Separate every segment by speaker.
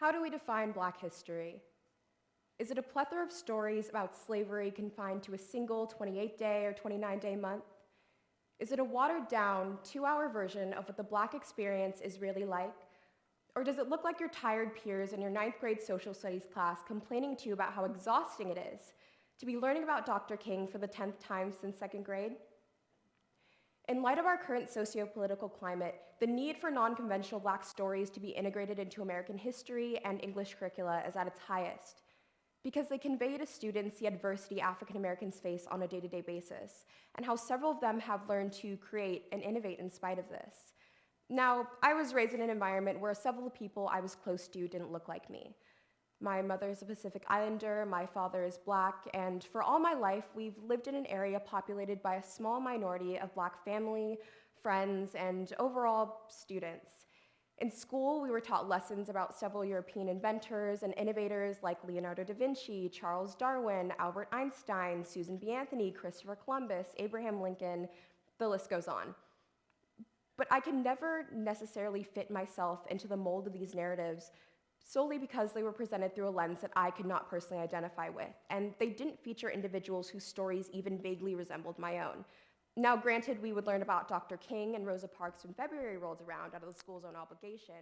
Speaker 1: How do we define Black history? Is it a plethora of stories about slavery confined to a single 28-day or 29-day month? Is it a watered-down, 2-hour version of what the Black experience is really like? Or does it look like your tired peers in your 9th grade social studies class complaining to you about how exhausting it is to be learning about Dr. King for the 10th time since 2nd grade? In light of our current socio-political climate, the need for non-conventional Black stories to be integrated into American history and English curricula is at its highest, because they convey to students the adversity African Americans face on a day-to-day basis, and how several of them have learned to create and innovate in spite of this. Now, I was raised in an environment where several people I was close to didn't look like me. My mother is a Pacific Islander, my father is Black, and for all my life, we've lived in an area populated by a small minority of Black family, friends, and overall students. In school, we were taught lessons about several European inventors and innovators like Leonardo da Vinci, Charles Darwin, Albert Einstein, Susan B. Anthony, Christopher Columbus, Abraham Lincoln, the list goes on. But I can never necessarily fit myself into the mold of these narratives solely because they were presented through a lens that I could not personally identify with, and they didn't feature individuals whose stories even vaguely resembled my own. Now, granted, we would learn about Dr. King and Rosa Parks when February rolled around out of the school's own obligation.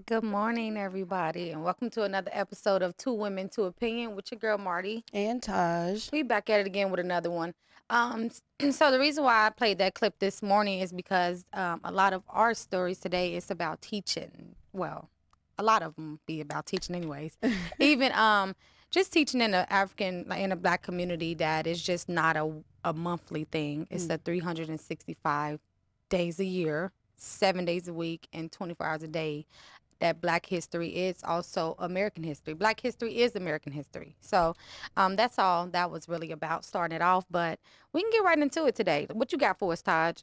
Speaker 2: Good morning, everybody, and welcome to another episode of Two Women, Two Opinion with your girl, Marty.
Speaker 3: And Taj.
Speaker 2: We back at it again with another one. So the reason why I played that clip this morning is because a lot of our stories today is about teaching. Well, a lot of them be about teaching anyways. Even just teaching in a Black community that is just not a monthly thing. It's the 365 days a year, 7 days a week, and 24 hours a day. That Black history is also American history. Black history is American history. So that's all that was really about starting it off. But we can get right into it today. What you got for us, Taj?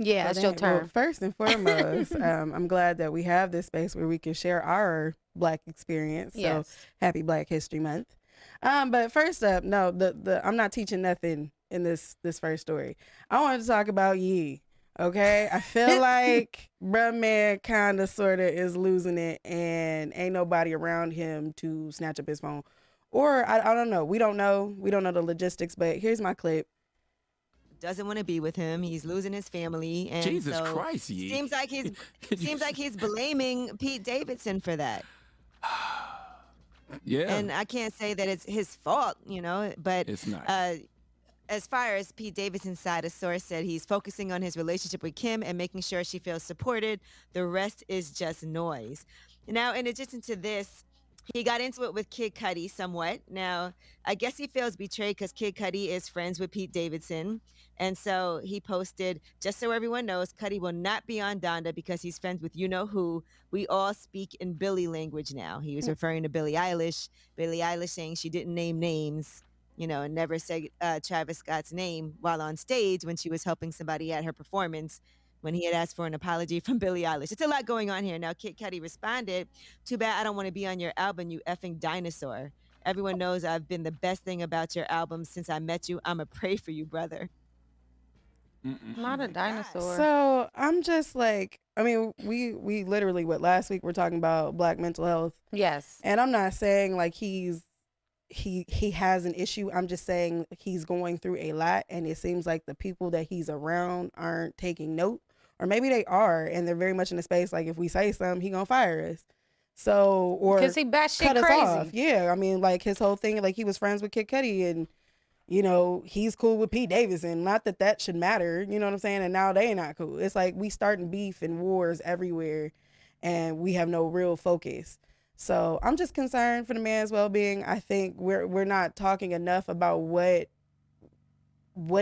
Speaker 2: Yeah, it's your turn.
Speaker 3: Well, first and foremost, I'm glad that we have this space where we can share our Black experience. So
Speaker 2: Yes.
Speaker 3: happy Black History Month. But first up, no, I'm not teaching nothing in this first story. I wanted to talk about Yee. Okay, I feel like bruh man kind of sort of is losing it, and ain't nobody around him to snatch up his phone, or I don't know. We don't know the logistics. But here's my clip.
Speaker 4: Doesn't want to be with him. He's losing his family, and
Speaker 5: Jesus
Speaker 4: so
Speaker 5: Christ, Yee.
Speaker 4: seems like he's blaming Pete Davidson for that.
Speaker 5: Yeah.
Speaker 4: And I can't say that it's his fault, but
Speaker 5: It's not.
Speaker 4: As far as Pete Davidson's side, a source said he's focusing on his relationship with Kim and making sure she feels supported. The rest is just noise. Now, in addition to this, he got into it with Kid Cudi somewhat. Now, I guess he feels betrayed because Kid Cudi is friends with Pete Davidson. And so he posted, just so everyone knows, Cudi will not be on Donda because he's friends with you-know-who. We all speak in Billy language now. He was referring to Billie Eilish. Billie Eilish saying she didn't name names, and never said Travis Scott's name while on stage when she was helping somebody at her performance when he had asked for an apology from Billie Eilish. It's a lot going on here. Now, Kid Cudi responded, "Too bad I don't want to be on your album, you effing dinosaur. Everyone knows I've been the best thing about your album since I met you. I'ma pray for you, brother."
Speaker 2: Not a dinosaur.
Speaker 3: So I'm just like, I mean, we literally last week we're talking about Black mental health,
Speaker 2: Yes.
Speaker 3: and I'm not saying like he has an issue. I'm just saying he's going through a lot, and it seems like the people that he's around aren't taking note, or maybe they are, and they're very much in a space like if we say something, he gonna fire us. So or
Speaker 2: Because he batshit
Speaker 3: cut us
Speaker 2: crazy.
Speaker 3: off. Yeah, I mean, like his whole thing, like he was friends with Kid Cudi, and he's cool with Pete Davidson. Not that that should matter, you know what I'm saying? And now they not cool. It's like we starting beef and wars everywhere, and we have no real focus. So I'm just concerned for the man's well-being. I think we're not talking enough about what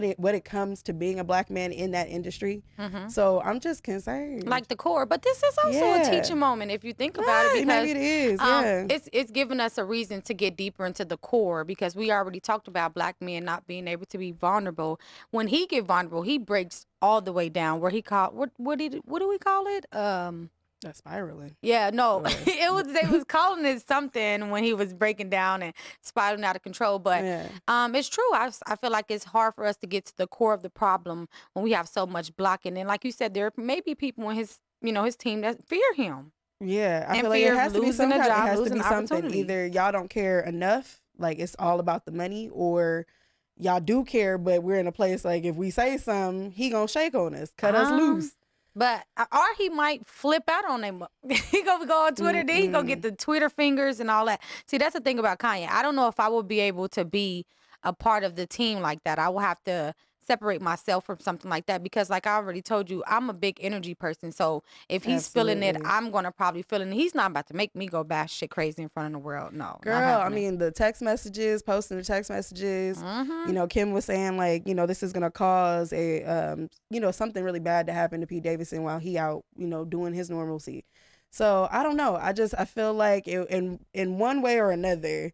Speaker 3: it comes to being a Black man in that industry. So I'm just concerned.
Speaker 2: Like the core. But this is also
Speaker 3: Yeah.
Speaker 2: a teaching moment if you think about it.
Speaker 3: Right,
Speaker 2: Because
Speaker 3: maybe it is. Yeah.
Speaker 2: it's giving us a reason to get deeper into the core because we already talked about Black men not being able to be vulnerable. When he get vulnerable, he breaks all the way down where he called what do we call it?
Speaker 3: That's spiraling.
Speaker 2: Yeah, no, they was calling it something when he was breaking down and spiraling out of control. But
Speaker 3: Yeah.
Speaker 2: it's true. I feel like it's hard for us to get to the core of the problem when we have so much blocking. And like you said, there may be people in his team that fear him.
Speaker 3: Yeah, I
Speaker 2: And
Speaker 3: feel like
Speaker 2: fear
Speaker 3: it
Speaker 2: of
Speaker 3: has to be
Speaker 2: losing
Speaker 3: some
Speaker 2: a
Speaker 3: kind. It
Speaker 2: job,
Speaker 3: has to
Speaker 2: losing
Speaker 3: be something.
Speaker 2: opportunity.
Speaker 3: Either y'all don't care enough, like it's all about the money, or y'all do care, but we're in a place like if we say something, he gonna shake on us, cut us loose.
Speaker 2: But or he might flip out on them. He gonna go on Twitter, then he gonna get the Twitter fingers and all that. See, that's the thing about Kanye. I don't know if I will be able to be a part of the team like that. I will have to separate myself from something like that because, like I already told you, I'm a big energy person. So if he's feeling it,
Speaker 3: Absolutely.
Speaker 2: I'm gonna probably feel it. And he's not about to make me go bash shit crazy in front of the world. No, not
Speaker 3: Girl, I
Speaker 2: happening.
Speaker 3: mean the text messages, posting the text messages.
Speaker 2: Mm-hmm.
Speaker 3: You know, Kim was saying like, you know, this is gonna cause a you know, something really bad to happen to Pete Davidson while he out, you know, doing his normalcy. So I don't know. I feel like in one way or another,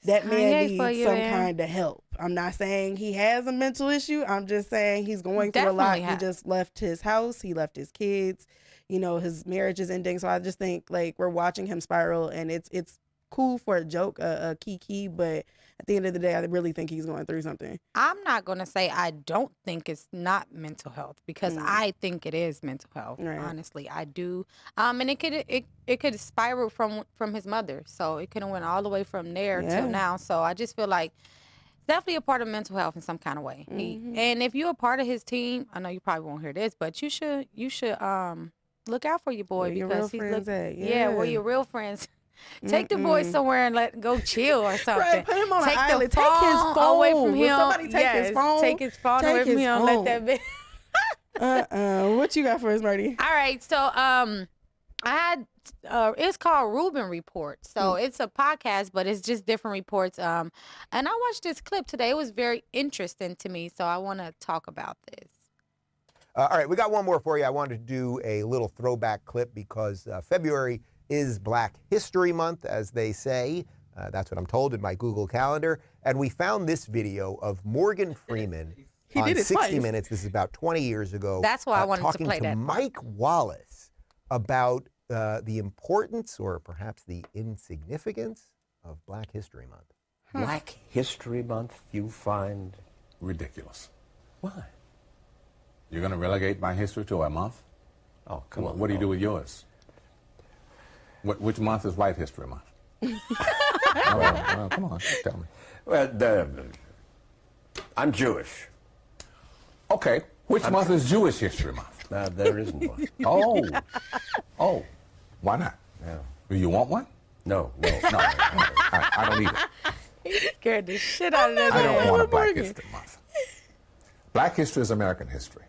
Speaker 3: that man
Speaker 2: Kanye for
Speaker 3: needs
Speaker 2: you
Speaker 3: some
Speaker 2: there.
Speaker 3: kind of help. I'm not saying he has a mental issue. I'm just saying he's going through a lot.
Speaker 2: Definitely
Speaker 3: He
Speaker 2: has.
Speaker 3: just left his house. He left his kids. You know, his marriage is ending. So I just think like we're watching him spiral, and it's cool for a joke, a kiki, but at the end of the day, I really think he's going through something.
Speaker 2: I'm not going to say I don't think it's not mental health because I think it is mental health.
Speaker 3: Right.
Speaker 2: Honestly, I do. And it could spiral from his mother, so it could have went all the way from there
Speaker 3: Yeah.
Speaker 2: till now. So I just feel like it's definitely a part of mental health in some kind of way. And if you're a part of his team, I know you probably won't hear this, but you should look out for your boy
Speaker 3: Where your real
Speaker 2: because he's
Speaker 3: friends at?
Speaker 2: yeah, where your real friends. Take the boy somewhere and let go chill or something.
Speaker 3: Right, put him on an
Speaker 2: take
Speaker 3: island.
Speaker 2: The
Speaker 3: Take his phone
Speaker 2: away from
Speaker 3: Will
Speaker 2: him.
Speaker 3: somebody take his phone?
Speaker 2: Take his phone
Speaker 3: Take
Speaker 2: away from
Speaker 3: his
Speaker 2: him.
Speaker 3: phone.
Speaker 2: Let that be.
Speaker 3: What you got for us, Marty?
Speaker 2: All right, so I had it's called Reuben Report. So it's a podcast, but it's just different reports. And I watched this clip today. It was very interesting to me, so I want to talk about this.
Speaker 5: All right, we got one more for you. I wanted to do a little throwback clip because February is Black History Month, as they say. That's what I'm told in my Google Calendar. And we found this video of Morgan Freeman on
Speaker 3: did it
Speaker 5: 60
Speaker 3: twice.
Speaker 5: Minutes. This is about 20 years ago.
Speaker 2: That's why I wanted to
Speaker 5: talking
Speaker 2: play that.
Speaker 5: Mike Wallace about the importance or perhaps the insignificance of Black History Month.
Speaker 6: Black History Month you find
Speaker 7: Ridiculous.
Speaker 6: why?
Speaker 7: You're going to relegate my history to a month?
Speaker 6: Oh, come on.
Speaker 7: What do you do with yours? Which month is White History Month? well, come on, tell me.
Speaker 6: Well, I'm Jewish.
Speaker 7: Okay, which month is Jewish History Month?
Speaker 6: There isn't one.
Speaker 7: Oh, why not?
Speaker 6: Yeah.
Speaker 7: Do you want one?
Speaker 6: No.
Speaker 7: No, I don't need it.
Speaker 2: Scared the shit out of that
Speaker 7: I don't
Speaker 2: man.
Speaker 7: want a Black History Month. Black history is American history.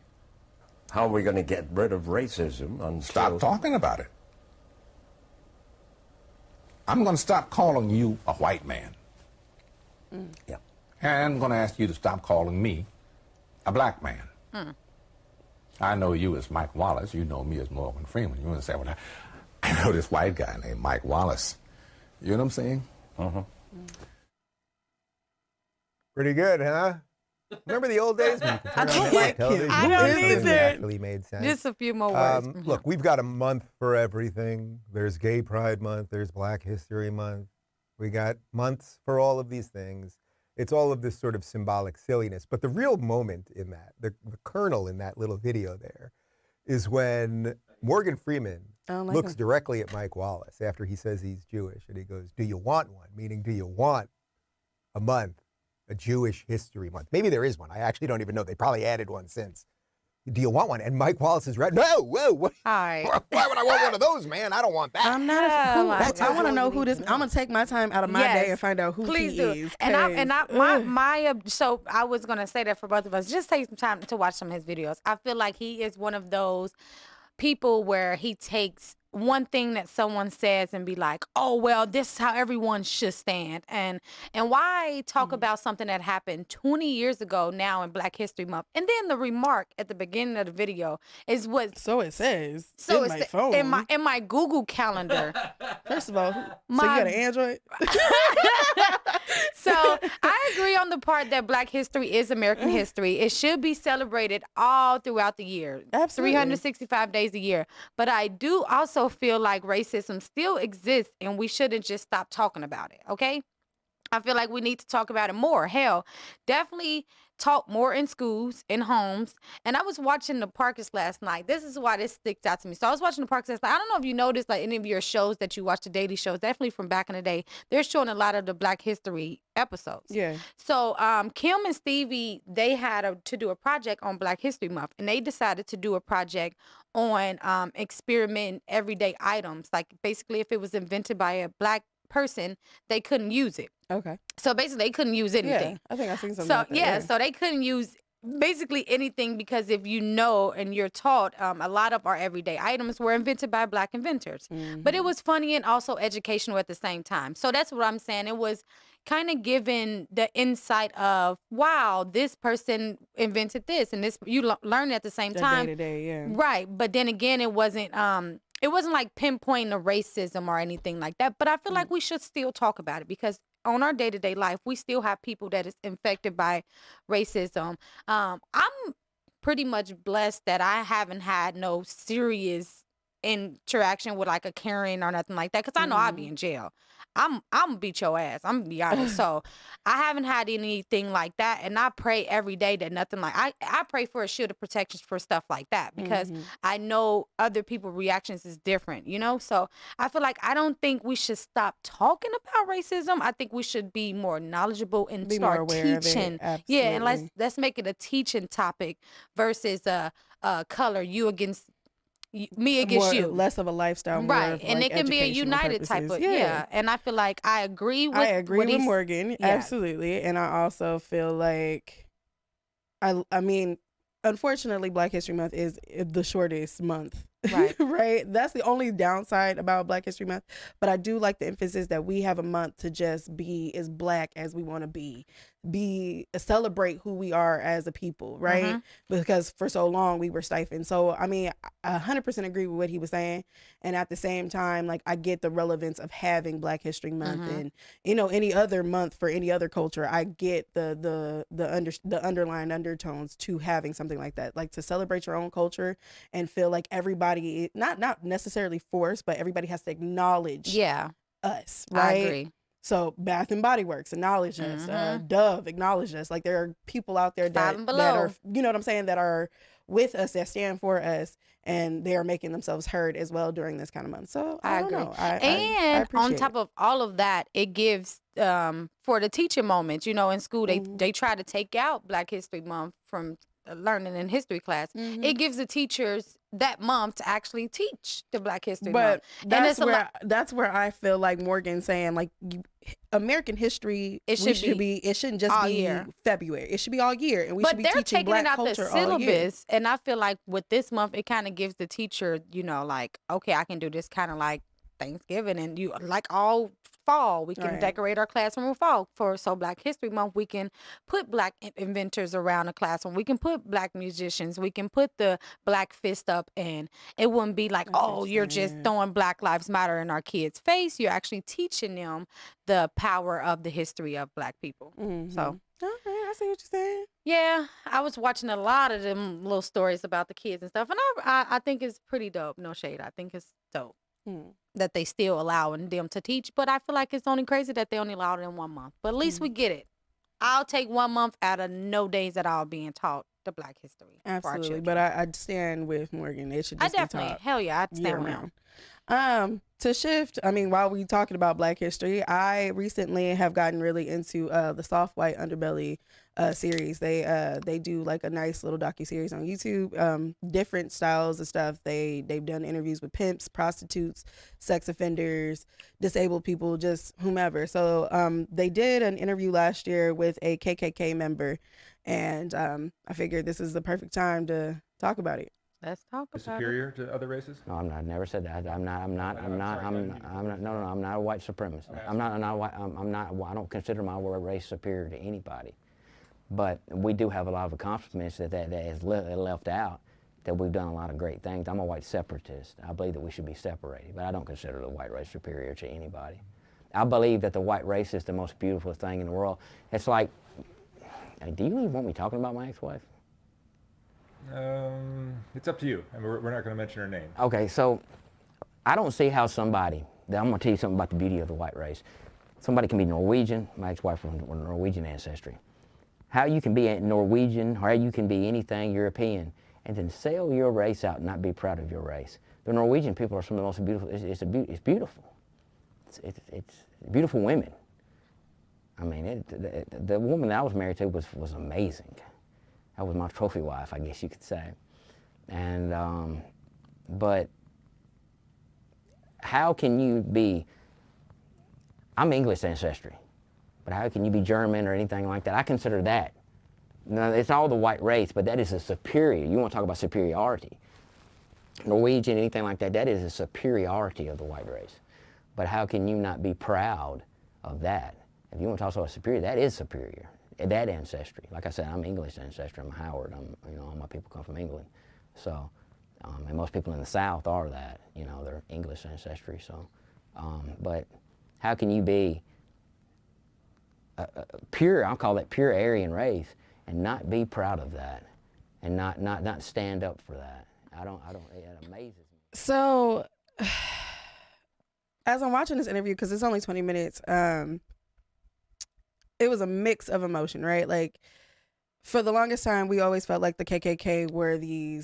Speaker 6: How are we going to get rid of racism until...
Speaker 7: Stop talking about it. I'm going to stop calling you a white man.
Speaker 6: Yeah.
Speaker 7: And I'm going to ask you to stop calling me a black man. I know you as Mike Wallace. You know me as Morgan Freeman. You understand what I know this white guy named Mike Wallace. You know what I'm saying?
Speaker 5: Pretty good, huh? Remember the old days when you could turn on
Speaker 3: don't
Speaker 5: network
Speaker 3: like him.
Speaker 5: television?
Speaker 2: I don't
Speaker 5: It really
Speaker 2: either.
Speaker 5: actually made sense.
Speaker 2: Just a few more words. from
Speaker 5: Look,
Speaker 2: him.
Speaker 5: we've got a month for everything. There's Gay Pride Month. There's Black History Month. We got months for all of these things. It's all of this sort of symbolic silliness. But the real moment in that, the kernel in that little video there, is when Morgan Freeman
Speaker 3: I don't like
Speaker 5: looks
Speaker 3: him.
Speaker 5: directly at Mike Wallace after he says he's Jewish. And he goes, do you want one? Meaning, do you want a month? A Jewish History Month. Maybe there is one. I actually don't even know. They probably added one since. Do you want one? And Mike Wallace is right. No, whoa, what?
Speaker 2: All right.
Speaker 5: Why would I want one of those, man? I don't want that.
Speaker 3: I'm not.
Speaker 2: Oh,
Speaker 3: Who,
Speaker 2: my
Speaker 3: that's, I
Speaker 5: God.
Speaker 3: want to know who this. I'm gonna take my time out of my day and find out who
Speaker 2: Please
Speaker 3: he
Speaker 2: do.
Speaker 3: is.
Speaker 2: So I was gonna say that for both of us. Just take some time to watch some of his videos. I feel like he is one of those people where he takes one thing that someone says and be like, oh well, this is how everyone should stand, and why talk about something that happened 20 years ago now in Black History Month. And then the remark at the beginning of the video is what
Speaker 3: So it says.
Speaker 2: so
Speaker 3: in
Speaker 2: it's
Speaker 3: my phone.
Speaker 2: in my Google Calendar.
Speaker 3: First of all, so you
Speaker 2: My-
Speaker 3: got an Android?
Speaker 2: So I agree on the part that Black history is American history. It should be celebrated all throughout the year.
Speaker 3: Absolutely.
Speaker 2: 365 days a year. But I do also feel like racism still exists and we shouldn't just stop talking about it, okay? I feel like we need to talk about it more. Hell, definitely talk more in schools, in homes. And I was watching the Parkers last night. This is why this sticks out to me. So I was watching the Parkers last night. I don't know if you noticed, like any of your shows that you watch, the daily shows, definitely from back in the day, they're showing a lot of the Black History episodes.
Speaker 3: Yeah.
Speaker 2: So Kim and Stevie, they had to do a project on Black History Month, and they decided to do a project on experiment everyday items. Like basically, if it was invented by a Black person, they couldn't use it.
Speaker 3: Okay.
Speaker 2: So basically, they couldn't use anything.
Speaker 3: Yeah, I think I've seen something.
Speaker 2: So
Speaker 3: like that,
Speaker 2: yeah, so they couldn't use basically anything, because if you know and you're taught, a lot of our everyday items were invented by Black inventors. But it was funny and also educational at the same time. So that's what I'm saying. It was kind of giving the insight of, wow, this person invented this, and this you learn at the same time.
Speaker 3: Day to day, yeah.
Speaker 2: Right, but then again, it wasn't like pinpointing the racism or anything like that. But I feel like we should still talk about it, because on our day-to-day life, we still have people that is infected by racism. I'm pretty much blessed that I haven't had no serious interaction with like a Karen or nothing like that, because I know I'll be in jail. I'm gonna beat your ass. I'm gonna be honest. So I haven't had anything like that, and I pray every day that nothing like I pray for a shield of protection for stuff like that, because I know other people's reactions is different, you know. So I feel like I don't think we should stop talking about racism. I think we should be more knowledgeable and
Speaker 3: Be more
Speaker 2: start
Speaker 3: aware of it.
Speaker 2: teaching. Yeah, and
Speaker 3: Absolutely.
Speaker 2: let's make it a teaching topic versus color, you against me against
Speaker 3: More,
Speaker 2: you.
Speaker 3: less of a lifestyle, more
Speaker 2: Right,
Speaker 3: of,
Speaker 2: and
Speaker 3: like,
Speaker 2: it can be a
Speaker 3: educational
Speaker 2: united type
Speaker 3: purposes.
Speaker 2: of yeah. And I feel like I agree with what
Speaker 3: with
Speaker 2: he's-
Speaker 3: Morgan,
Speaker 2: yeah.
Speaker 3: absolutely, and I also feel like I mean, unfortunately, Black History Month is the shortest month.
Speaker 2: Right.
Speaker 3: Right. That's the only downside about Black History Month. But I do like the emphasis that we have a month to just be as Black as we want to be celebrate who we are as a people, right? Because for so long we were stifled. So I mean, I 100% agree with what he was saying, and at the same time, like, I get the relevance of having Black History Month and, you know, any other month for any other culture. I get the underlying undertones to having something like that, like to celebrate your own culture and feel like everybody, not necessarily forced, but everybody has to acknowledge
Speaker 2: Yeah,
Speaker 3: us,
Speaker 2: I
Speaker 3: right?
Speaker 2: agree.
Speaker 3: So Bath and Body Works acknowledge us. Dove acknowledge us. Like, there are people out there
Speaker 2: Five and
Speaker 3: that
Speaker 2: Below.
Speaker 3: are, you know what I'm saying, that are with us, that stand for us, and they are making themselves heard as well during this kind of month. So I don't
Speaker 2: agree.
Speaker 3: know.
Speaker 2: And on
Speaker 3: appreciate
Speaker 2: top of all of that, it gives for the teaching moments, you know, in school they try to take out Black History Month from learning in history class. It gives the teachers that month to actually teach the Black History Month.
Speaker 3: But
Speaker 2: And it's
Speaker 3: that's where I feel like Morgan saying, like, American history, it shouldn't just
Speaker 2: all
Speaker 3: be
Speaker 2: year.
Speaker 3: February. It should be all year, and we
Speaker 2: but
Speaker 3: should be
Speaker 2: they're
Speaker 3: teaching
Speaker 2: taking
Speaker 3: Black
Speaker 2: it out the
Speaker 3: culture all year.
Speaker 2: syllabus, and I feel like with this month, it kind of gives the teacher, you know, like, okay, I can do this kind of like Thanksgiving, and you like all fall, we can
Speaker 3: Right.
Speaker 2: decorate our classroom with fall. So Black History Month, we can put Black inventors around the classroom. We can put Black musicians. We can put the Black fist up, and it wouldn't be like,
Speaker 3: what
Speaker 2: oh,
Speaker 3: you're
Speaker 2: you're just
Speaker 3: saying.
Speaker 2: throwing Black Lives Matter in our kids' face. You're actually teaching them the power of the history of Black people. So.
Speaker 3: Okay, I see what you're saying.
Speaker 2: Yeah, I was watching a lot of them little stories about the kids and stuff, and I think it's pretty dope. No shade, I think it's dope that they still allowing them to teach. But I feel like it's only crazy that they only allowed it in 1 month. But at least we get it. I'll take 1 month out of no days at all being taught the Black history. For our
Speaker 3: Absolutely,
Speaker 2: children.
Speaker 3: but I stand with Morgan. It should
Speaker 2: I
Speaker 3: just
Speaker 2: definitely,
Speaker 3: be taught
Speaker 2: hell yeah, I'd
Speaker 3: year
Speaker 2: stand around.
Speaker 3: round. To shift, I mean, while we talking about Black history, I recently have gotten really into the Soft White Underbelly series. They do like a nice little docuseries on YouTube, different styles of stuff. They've done interviews with pimps, prostitutes, sex offenders, disabled people, just whomever. So they did an interview last year with a KKK member, and I figured this is the perfect time to talk about it.
Speaker 2: Let's talk about it.
Speaker 8: Superior to other races?
Speaker 9: No, I never said that. I'm not a white supremacist. I'm not a white, I don't consider my race superior to anybody. But we do have a lot of accomplishments that is left out, that we've done a lot of great things. I'm a white separatist. I believe that we should be separated, but I don't consider the white race superior to anybody. I believe that the white race is the most beautiful thing in the world. It's like, do you even want me talking about my ex-wife?
Speaker 8: It's up to you. I mean, we're not going to mention her name.
Speaker 9: Okay, so I don't see how somebody, I'm going to tell you something about the beauty of the white race. Somebody can be Norwegian. My ex-wife was Norwegian ancestry. How you can be Norwegian, or how you can be anything European, and then sell your race out and not be proud of your race. The Norwegian people are some of the most beautiful. It's beautiful. It's beautiful women. I mean, the woman that I was married to was amazing. That was my trophy wife, I guess you could say. And but how can you be? I'm English ancestry, but how can you be German or anything like that? I consider that. Now, it's all the white race, but that is a superior. You want to talk about superiority. Norwegian, anything like that, that is a superiority of the white race. But how can you not be proud of that? If you want to talk about superior, that is superior. That ancestry. Like I said, I'm English ancestry. I'm Howard. All my people come from England. So, and most people in the South are that. They're English ancestry. So, but how can you be a pure? I'll call that pure Aryan race, and not be proud of that, and not stand up for that. I don't. It amazes me.
Speaker 3: So, as I'm watching this interview, because it's only 20 minutes, it was a mix of emotion, right? Like, for the longest time, we always felt like the KKK were the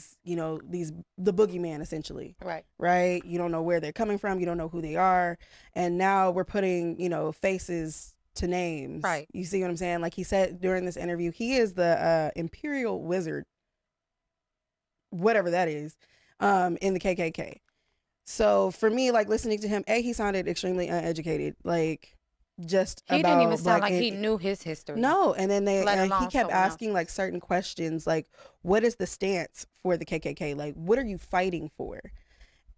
Speaker 3: boogeyman, essentially. Right? You don't know where they're coming from. You don't know who they are. And now we're putting, faces to names.
Speaker 2: Right.
Speaker 3: You see what I'm saying? Like he said during this interview, he is the imperial wizard, whatever that is, in the KKK. So for me, like listening to him, he sounded extremely uneducated. Like, just
Speaker 2: he
Speaker 3: about
Speaker 2: didn't even sound
Speaker 3: Black
Speaker 2: like he knew his history.
Speaker 3: No, and then he kept asking
Speaker 2: else.
Speaker 3: like certain questions, like what is the stance for the KKK? Like, what are you fighting for?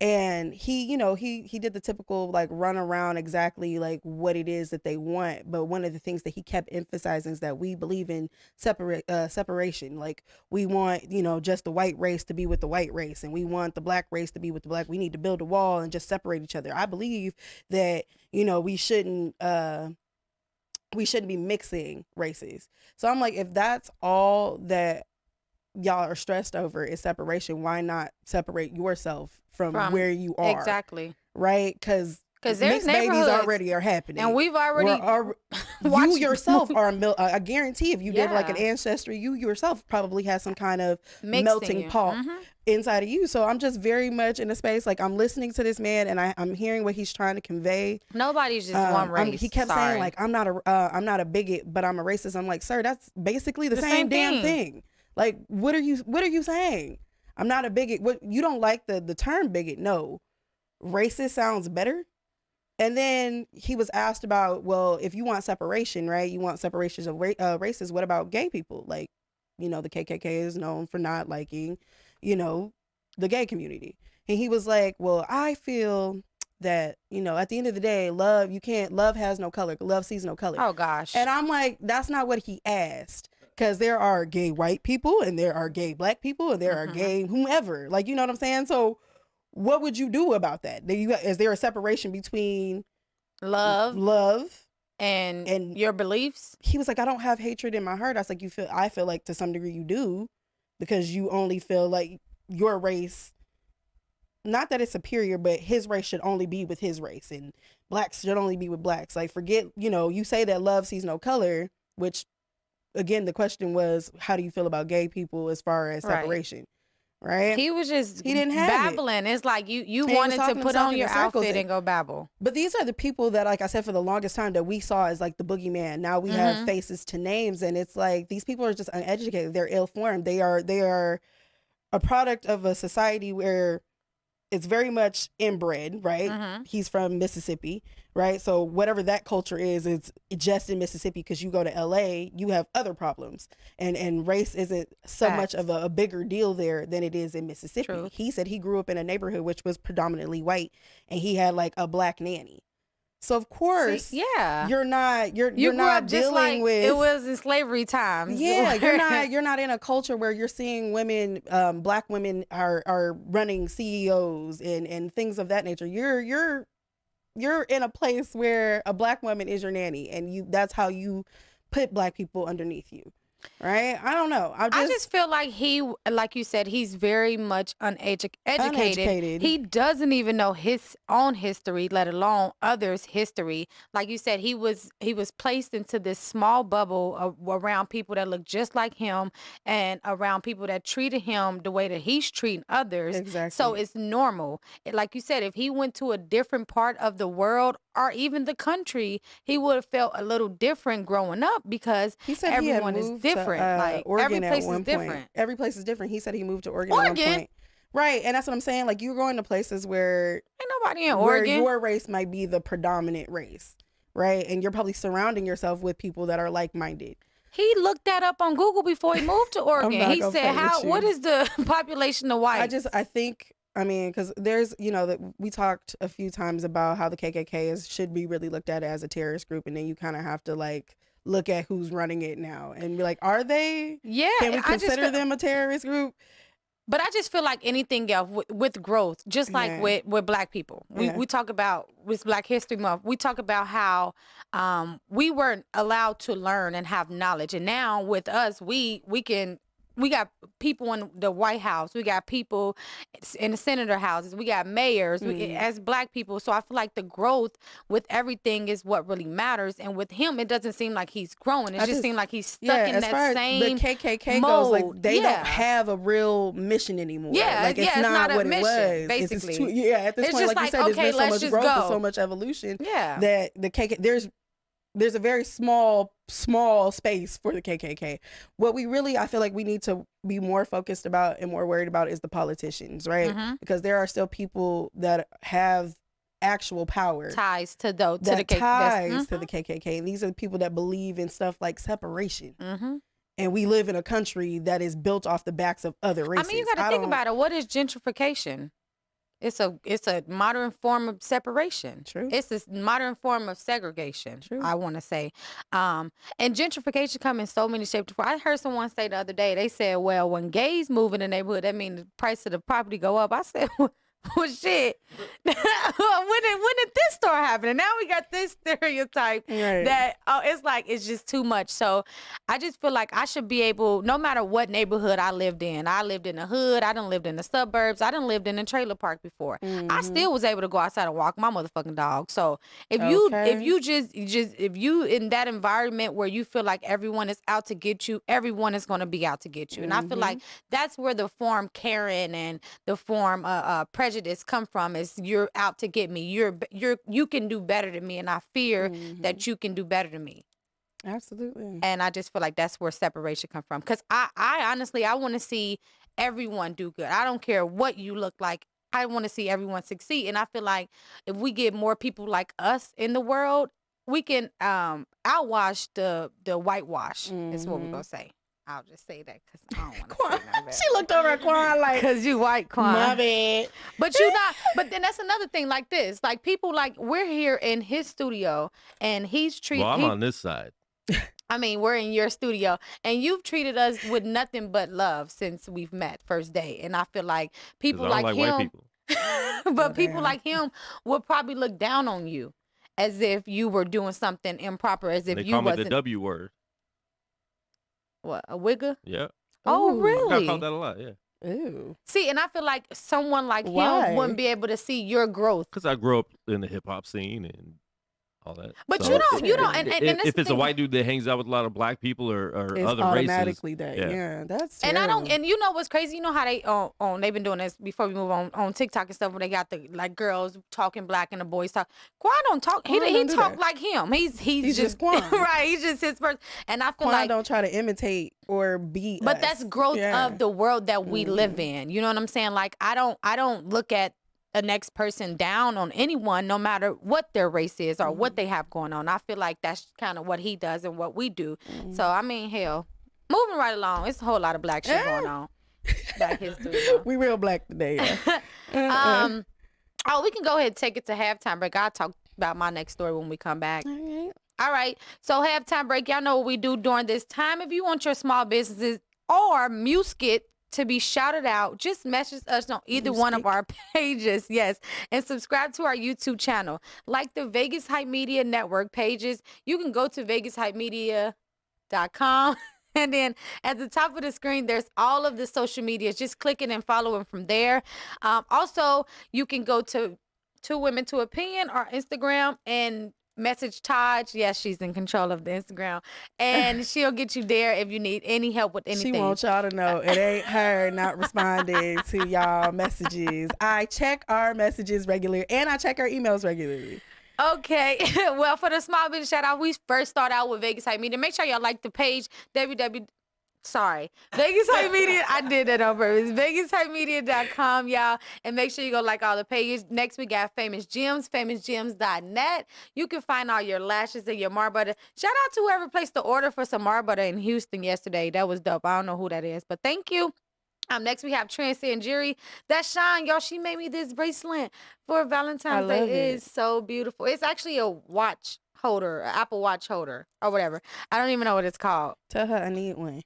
Speaker 3: And he did the typical like run around exactly like what it is that they want. But one of the things that he kept emphasizing is that we believe in separation. Like, we want, just the white race to be with the white race, and we want the Black race to be with the Black. We need to build a wall and just separate each other. I believe that, we shouldn't be mixing races. So I'm like, if that's all that y'all are stressed over is separation, why not separate yourself from where you are?
Speaker 2: Exactly.
Speaker 3: Right? Because
Speaker 2: there's
Speaker 3: mixed babies already are happening,
Speaker 2: and we've already
Speaker 3: you yourself are I guarantee if you did like an ancestry, you yourself probably has some kind of melting pot inside of you. So I'm just very much in a space like I'm listening to this man, and I'm hearing what he's trying to convey.
Speaker 2: Nobody's just one race.
Speaker 3: He kept saying like I'm not a bigot, but I'm a racist. I'm like, sir, that's basically the same damn thing. Like, what are you saying? I'm not a bigot. What, you don't like the term bigot? No. Racist sounds better. And then he was asked about, well, if you want separation, right? You want separations of races. What about gay people? Like, the KKK is known for not liking, the gay community. And he was like, well, I feel that, at the end of the day, love has no color. Love sees no color.
Speaker 2: Oh, gosh.
Speaker 3: And I'm like, that's not what he asked. Because there are gay white people, and there are gay Black people, and there are gay whomever. Like, you know what I'm saying? So what would you do about that? Is there a separation between love and
Speaker 2: your beliefs?
Speaker 3: He was like, I don't have hatred in my heart. I was like, I feel like to some degree you do, because you only feel like your race, not that it's superior, but his race should only be with his race, and Blacks should only be with Blacks. Like, forget, you say that love sees no color, which, again, the question was, how do you feel about gay people as far as separation? Right?
Speaker 2: He was just
Speaker 3: he didn't have
Speaker 2: babbling. It's like you wanted to put on your outfit and go babble.
Speaker 3: But these are the people that, like I said, for the longest time that we saw as like the boogeyman. Now we have faces to names, and it's like these people are just uneducated. They're ill-formed. They are a product of a society where it's very much inbred, right? He's from Mississippi, right? So whatever that culture is, it's just in Mississippi, because you go to LA, you have other problems. And race isn't so much of a bigger deal there than it is in Mississippi.
Speaker 2: True.
Speaker 3: He said he grew up in a neighborhood which was predominantly white, and he had like a Black nanny. So of course, you're not
Speaker 2: up just
Speaker 3: dealing
Speaker 2: like
Speaker 3: with,
Speaker 2: it was in slavery times.
Speaker 3: Yeah, you're not in a culture where you're seeing women, Black women are running CEOs and things of that nature. You're in a place where a Black woman is your nanny, and that's how you put Black people underneath you. right? I don't know.
Speaker 2: I just feel like like you said, he's very much uneducated. He doesn't even know his own history, let alone others' history. Like you said, he was placed into this small bubble around people that look just like him and around people that treated him the way that he's treating others.
Speaker 3: Exactly.
Speaker 2: So it's normal. Like you said, if he went to a different part of the world or even the country, he would have felt a little different growing up because
Speaker 3: he said
Speaker 2: everyone
Speaker 3: he had
Speaker 2: is
Speaker 3: moved
Speaker 2: different.
Speaker 3: To,
Speaker 2: like
Speaker 3: Oregon
Speaker 2: every place
Speaker 3: at one
Speaker 2: is different.
Speaker 3: Point. Every place is different. He said he moved to Oregon at one point. Right, and that's what I'm saying. Like, you're going to places where
Speaker 2: ain't nobody in Oregon.
Speaker 3: Where your race might be the predominant race, right? And you're probably surrounding yourself with people that are like-minded.
Speaker 2: He looked that up on Google before he moved to Oregon. He said, what is the population of whites?
Speaker 3: I think, because there's, that we talked a few times about how the KKK should be really looked at as a terrorist group, and then you kind of have to, like, look at who's running it now and be like, are they?
Speaker 2: Yeah.
Speaker 3: Can we consider them a terrorist group?
Speaker 2: But I just feel like anything else with growth, just like with Black people. We talk about with Black History Month, we talk about how we weren't allowed to learn and have knowledge. And now with us, we got people in the White House. We got people in the senator houses. We got mayors as Black people. So I feel like the growth with everything is what really matters. And with him, it doesn't seem like he's growing. It just seems like he's stuck in that same
Speaker 3: the KKK
Speaker 2: mode.
Speaker 3: goes, like, they don't have a real mission anymore.
Speaker 2: Yeah,
Speaker 3: like it's not what
Speaker 2: mission,
Speaker 3: it was.
Speaker 2: Basically,
Speaker 3: at this point, like you said, there's been so much growth and so much evolution.
Speaker 2: Yeah,
Speaker 3: that the KKK there's a very small space for the KKK. What I feel like we need to be more focused about and more worried about is the politicians, right?
Speaker 2: Mm-hmm.
Speaker 3: Because there are still people that have actual power,
Speaker 2: ties to the
Speaker 3: KKK. And these are the people that believe in stuff like separation.
Speaker 2: Mm-hmm.
Speaker 3: And we live in a country that is built off the backs of other races.
Speaker 2: I mean, you got to think about it. What is gentrification? It's a modern form of separation.
Speaker 3: True.
Speaker 2: It's a modern form of segregation.
Speaker 3: True.
Speaker 2: I want to say, and gentrification comes in so many shapes. I heard someone say the other day. They said, "Well, when gays move in the neighborhood, that means the price of the property go up." I said, "Well, shit. when did this start happening? Now we got this stereotype that it's just too much." So I just feel like I should be able, no matter what neighborhood I lived in. I lived in the hood. I done lived in the suburbs. I done lived in a trailer park before.
Speaker 3: Mm-hmm.
Speaker 2: I still was able to go outside and walk my motherfucking dog. So if you in that environment where you feel like everyone is out to get you, everyone is going to be out to get you. And I feel like that's where the form Karen and the form prejudice come from, is you're out to get me. You can do better than me, and I fear that you can do better than me.
Speaker 3: Absolutely.
Speaker 2: And I just feel like that's where separation comes from. Because I honestly, I want to see everyone do good. I don't care what you look like. I want to see everyone succeed. And I feel like if we get more people like us in the world, we can outwash the whitewash. Is what we're gonna say. I'll just say that because I don't want to say that.
Speaker 3: She looked over at Quan like,
Speaker 2: because you white, Quan.
Speaker 3: My bad.
Speaker 2: But you not. But then that's another thing like this. Like people, like we're here in his studio and he's treating.
Speaker 10: Well, I'm on this side.
Speaker 2: I mean, we're in your studio and you've treated us with nothing but love since we've met first day. And I feel like people like him,
Speaker 10: white people.
Speaker 2: but people like him will probably look down on you as if you were doing something improper, as if
Speaker 10: they
Speaker 2: you
Speaker 10: call
Speaker 2: wasn't.
Speaker 10: me the W word.
Speaker 2: What, a wigger?
Speaker 10: Yeah.
Speaker 2: Oh, really?
Speaker 10: I called that a lot, yeah.
Speaker 3: Ew.
Speaker 2: See, and I feel like someone like him wouldn't be able to see your growth.
Speaker 10: Because I grew up in the hip hop scene and all that.
Speaker 2: But
Speaker 10: so
Speaker 2: you don't, and
Speaker 10: if it's a white dude that hangs out with a lot of black people or
Speaker 3: it's
Speaker 10: other
Speaker 3: automatically
Speaker 10: races,
Speaker 3: that. Yeah, that's
Speaker 2: terrible. And I don't,
Speaker 3: and
Speaker 2: you know what's crazy? You know how they they've been doing this before we move on TikTok and stuff, when they got the like girls talking black and the boys talk. Quan don't talk. He talk like him. He's just
Speaker 3: Quan.
Speaker 2: Right. He's just his person. And I feel
Speaker 3: Quan
Speaker 2: like
Speaker 3: don't try to imitate or be.
Speaker 2: But
Speaker 3: us.
Speaker 2: that's growth of the world that we live in. You know what I'm saying? Like I don't look at the next person down on anyone, no matter what their race is or what they have going on. I feel like that's kind of what he does and what we do. So I mean, hell, moving right along, it's a whole lot of black shit going on. Black history.
Speaker 3: We real black today.
Speaker 2: Yeah. Oh, we can go ahead and take it to halftime break. I'll talk about my next story when we come back. All right. So halftime break. Y'all know what we do during this time. If you want your small businesses or music to be shouted out, just message us on either one of our pages. Yes. And subscribe to our YouTube channel. Like the Vegas Hype Media Network pages. You can go to vegashypemedia.com And then at the top of the screen, there's all of the social medias. Just click it and follow them from there. Also, you can go to Two Women to Opinion or Instagram and message Taj. Yes, she's in control of the Instagram. And she'll get you there if you need any help with anything.
Speaker 3: She wants y'all to know it ain't her not responding to y'all messages. I check our messages regularly, and I check our emails regularly.
Speaker 2: Okay. Well, for the small business shout out, we first start out with Vegas Hype Media. Make sure y'all like the page, Vegas Hype Media. I did that on purpose. VegasHypeMedia.com, y'all. And make sure you go like all the pages. Next, we got Famous Gems, famousgemz.net. You can find all your lashes and your mar butter. Shout out to whoever placed the order for some mar butter in Houston yesterday. That was dope. I don't know who that is, but thank you. Next, we have Transcend Jury. That's Sean, y'all. She made me this bracelet for Valentine's Day. It is so beautiful. It's actually a watch holder, an Apple Watch holder, or whatever. I don't even know what it's called.
Speaker 3: Tell her I need one.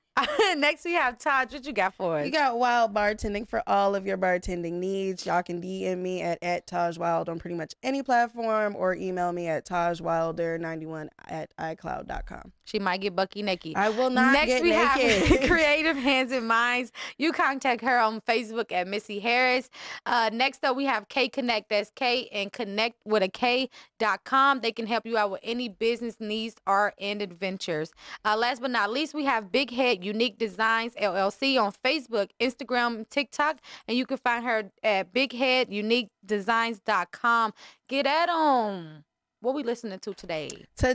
Speaker 2: Next, we have Taj. What you got for us?
Speaker 3: You got Wild Bartending for all of your bartending needs. Y'all can DM me at Taj Wild on pretty much any platform, or email me at tajwilder91@icloud.com.
Speaker 2: She might get bucky naked.
Speaker 3: I will not get naked.
Speaker 2: Next, we have Creative Hands and Minds. You contact her on Facebook at Missy Harris. Next up, we have K Connect. That's K and Connect with a K.com. They can help you out with any business needs or and adventures. Last but not least, we have Big Head Unique Designs LLC on Facebook, Instagram, TikTok, and you can find her at bigheaduniquedesigns.com. Get at them. What we listening to today?
Speaker 3: So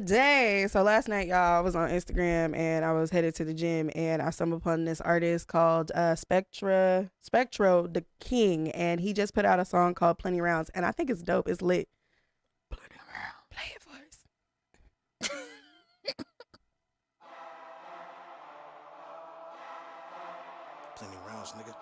Speaker 3: last night, y'all, I was on Instagram and I was headed to the gym, and I stumbled upon this artist called Spectro the King, and he just put out a song called Plenty Rounds, and I think it's dope. It's lit. Plenty Rounds. Play it for us.
Speaker 11: Plenty rounds, nigga.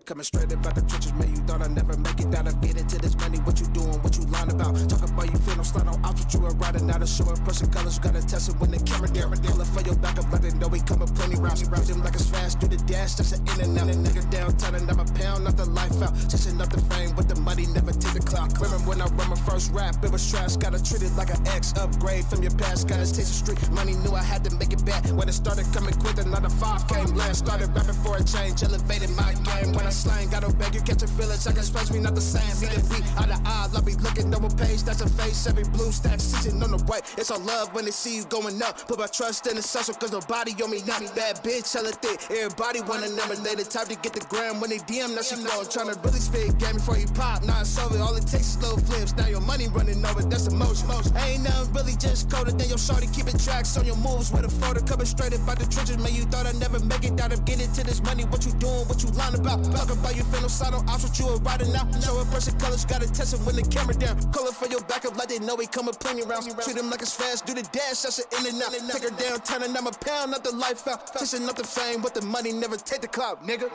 Speaker 11: Coming straight up out the trenches, man, you thought I'd never make it out of get into this money. What you doing, what you lying about? Talk about you feel no slide on out what you are riding out of show and person colors. You gotta test it when the camera there. Color for your backup, like they know we coming plenty rounds. Hit him like it's fast, do the dash, that's an in and out. Nigga downtown and I'm a pound, not the life out. Chasing up the fame with the money, never take the clock. Remember when I run my first rap, it was trash. Gotta treat it like an X upgrade from your past. Gotta taste the street, money knew I had to make it back. When it started coming quick, another 5 came last. Started rapping for a change, elevated my game. When I slang, gotta beg you catch a feeling, second space, me not the same. See the beat out of eye, love me looking double page, that's a face. Every blue stack sitting on the right. It's all love when they see you going up. Put my trust in the social, cause nobody on me not. Bad bitch, hella thick. Everybody wanna number. They the type to get the gram when they DM, now she know. Tryna really spit game before you pop. Now it's over, all it takes is little flips. Now your money running over, that's emotion. Ain't nothing really just colder than your shorty keeping tracks on your moves with a photo coming straight up out the trenches. Man, you thought I'd never make it out of getting to this money. What you doing, what you lying about? Talk about you feel no side on ops, what you are riding out. Show a person colors, gotta test it when the camera down. Color for your backup like they know we coming plenty rounds. Treat them like it's fast, do the dash, that's an in and out. Take her downtown and I'm a pound, not the life out. Chasing up the fame with the money, never take the clout, nigga.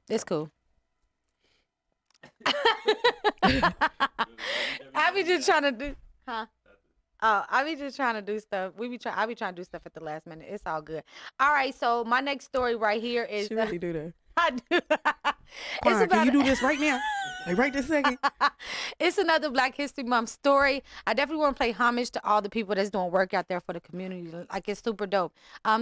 Speaker 2: It's cool. I be just trying to do, huh? Oh, I be just trying to do stuff. I be trying to do stuff at the last minute. It's all good. All right, so my next story right here is.
Speaker 3: She really do that.
Speaker 2: I do.
Speaker 3: Can you do this right now? Like right this second?
Speaker 2: It's another Black History Month story. I definitely want to pay homage to all the people that's doing work out there for the community. Like, it's super dope.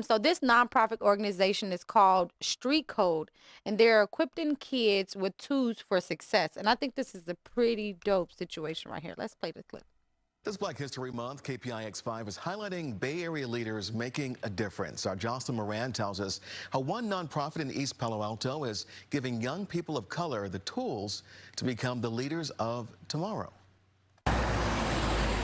Speaker 2: So this nonprofit organization is called Street Code, and they're equipping kids with tools for success. And I think this is a pretty dope situation right here. Let's play the clip.
Speaker 12: This Black History Month, KPI X5 is highlighting Bay Area leaders making a difference. Our Jocelyn Moran tells us how one nonprofit in East Palo Alto is giving young people of color the tools to become the leaders of tomorrow.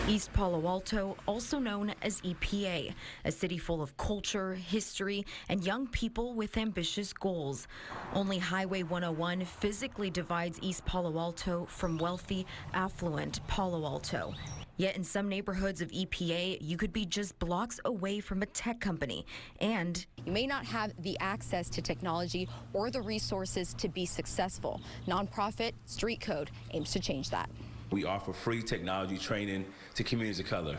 Speaker 13: East Palo Alto, also known as EPA, a city full of culture, history, and young people with ambitious goals. Only Highway 101 physically divides East Palo Alto from wealthy, affluent Palo Alto. Yet in some neighborhoods of EPA, you could be just blocks away from a tech company, and
Speaker 14: you may not have the access to technology or the resources to be successful. Nonprofit Street Code aims to change that.
Speaker 15: We offer free technology training to communities of color.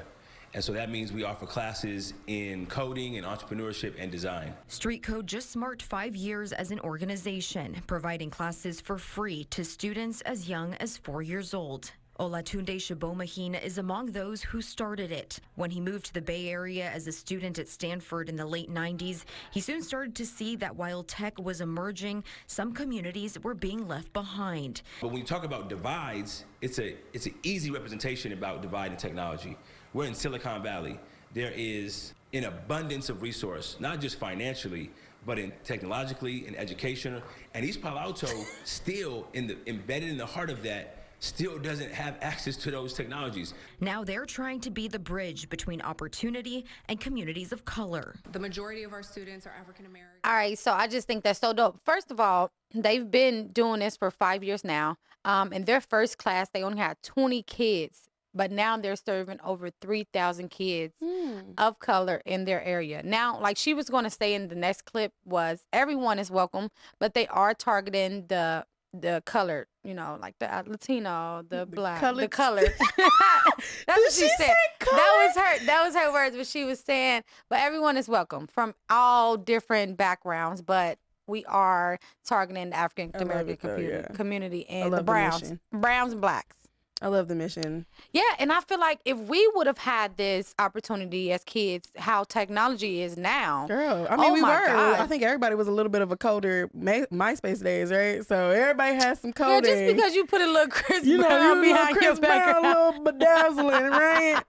Speaker 15: And so that means we offer classes in coding and entrepreneurship and design.
Speaker 13: Street Code just marked 5 years as an organization, providing classes for free to students as young as 4 years old. Olatunde Shibomahin is among those who started it. When he moved to the Bay Area as a student at Stanford in the late 90s, he soon started to see that while tech was emerging, some communities were being left behind.
Speaker 15: But when you talk about divides, it's an easy representation about divide in technology. We're in Silicon Valley. There is an abundance of resource, not just financially, but in technologically and educational. And East Palo Alto still embedded in the heart of that still doesn't have access to those technologies.
Speaker 13: Now they're trying to be the bridge between opportunity and communities of color.
Speaker 16: The majority of our students are African American.
Speaker 2: All right, so I just think that's so dope. First of all, they've been doing this for 5 years now. In their first class, they only had 20 kids, but now they're serving over 3,000 kids of color in their area. Now, like she was going to say in the next clip was everyone is welcome, but they are targeting the colored, you know, like the Latino, the Black, the colored. That's what she said. That was her words, what she was saying. But everyone is welcome from all different backgrounds, but we are targeting the African American community and the Browns and Blacks.
Speaker 3: I love the mission.
Speaker 2: Yeah, and I feel like if we would have had this opportunity as kids, how technology is now.
Speaker 3: Girl, I mean, we were. I think everybody was a little bit of a coder MySpace days, right? So everybody has some coding.
Speaker 2: Yeah, just because you put a little Chris
Speaker 3: you know,
Speaker 2: Brown behind
Speaker 3: Chris
Speaker 2: your background.
Speaker 3: Brown, a little bedazzling, right?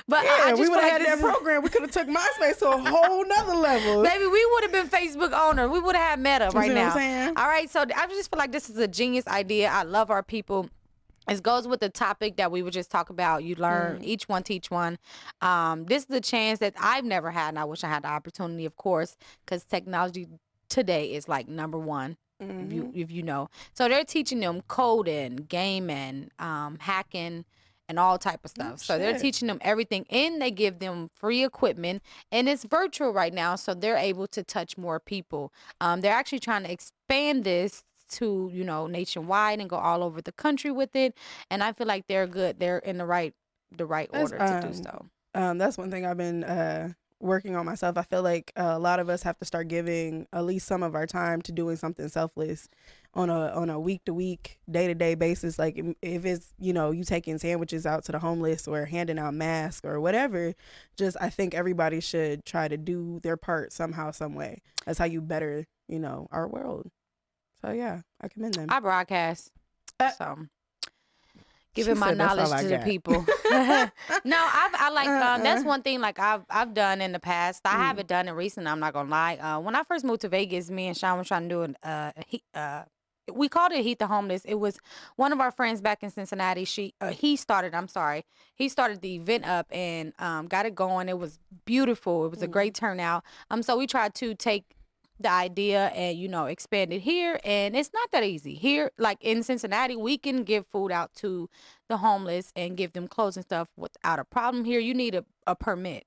Speaker 2: But
Speaker 3: yeah,
Speaker 2: I just
Speaker 3: we would have
Speaker 2: feel
Speaker 3: had that program. We could have took MySpace to a whole nother level.
Speaker 2: Maybe we would have been Facebook owner. We would have had Meta right now.
Speaker 3: What I'm saying?
Speaker 2: All right, so I just feel like this is a genius idea. I love our people. It goes with the topic that we would just talk about. You learn, each one teach one. This is a chance that I've never had, and I wish I had the opportunity, of course, because technology today is like number one, if you know. So they're teaching them coding, gaming, hacking, and all type of stuff. So they're teaching them everything, and they give them free equipment, and it's virtual right now, so they're able to touch more people. They're actually trying to expand this to, you know, nationwide and go all over the country with it, and I feel like they're good. They're in the right order to do so.
Speaker 3: That's one thing I've been working on myself. I feel like a lot of us have to start giving at least some of our time to doing something selfless on a week to week, day to day basis. Like if it's, you know, you taking sandwiches out to the homeless or handing out masks or whatever, just I think everybody should try to do their part somehow, some way. That's how you better, you know, our world. So yeah, I commend them.
Speaker 2: I broadcast, so giving my knowledge to the people. No, I like that's one thing like I've done in the past. I haven't done it recently. I'm not gonna lie. When I first moved to Vegas, me and Sean was trying to do we called it Heat the Homeless. It was one of our friends back in Cincinnati. He started the event up and got it going. It was beautiful. It was a great turnout. So we tried to take the idea and, you know, expand it here, and it's not that easy. Here, like in Cincinnati, we can give food out to the homeless and give them clothes and stuff without a problem. Here, you need a permit.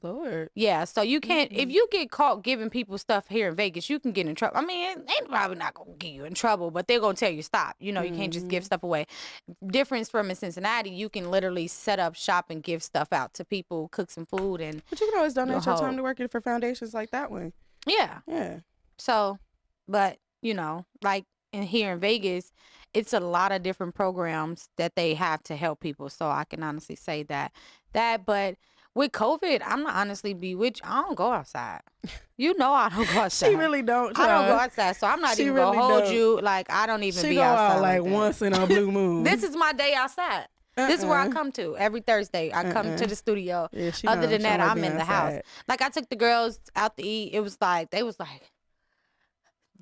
Speaker 3: Lord.
Speaker 2: Yeah, so you can't, if you get caught giving people stuff here in Vegas, you can get in trouble. I mean, they probably not going to get you in trouble, but they're going to tell you stop. You know, you can't just give stuff away. Difference from in Cincinnati, you can literally set up shop and give stuff out to people, cook some food.
Speaker 3: But you can always donate your time to working for foundations like that one.
Speaker 2: Yeah.
Speaker 3: Yeah.
Speaker 2: So, but, you know, like here in Vegas, it's a lot of different programs that they have to help people. So I can honestly say that. But with COVID, I'm not honestly I don't go outside. You know I don't go outside.
Speaker 3: She really don't.
Speaker 2: I don't go outside, so I'm not even going to hold you. Like, I don't even be outside.
Speaker 3: She go out like once in a blue moon.
Speaker 2: This is my day outside. This is where I come to every Thursday. I come to the studio. Yeah, other than that, I'm in the house. Like I took the girls out to eat. It was like they was like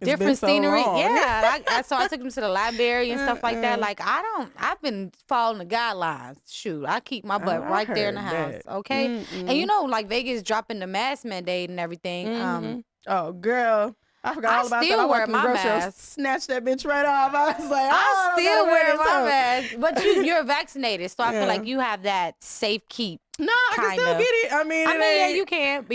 Speaker 2: different scenery. Yeah. So I took them to the library and stuff like that. Like I've been following the guidelines. Shoot, I keep my butt right there in the house. Okay. And you know, like Vegas dropping the mask mandate and everything.
Speaker 3: Oh girl. I forgot all about that. I
Speaker 2: still wear my mask.
Speaker 3: Snatch that bitch right off. I was like,
Speaker 2: I still wear my mask. But you're vaccinated, so I feel like you have that safe keep.
Speaker 3: No, I can still get it. I mean,
Speaker 2: yeah, you can, but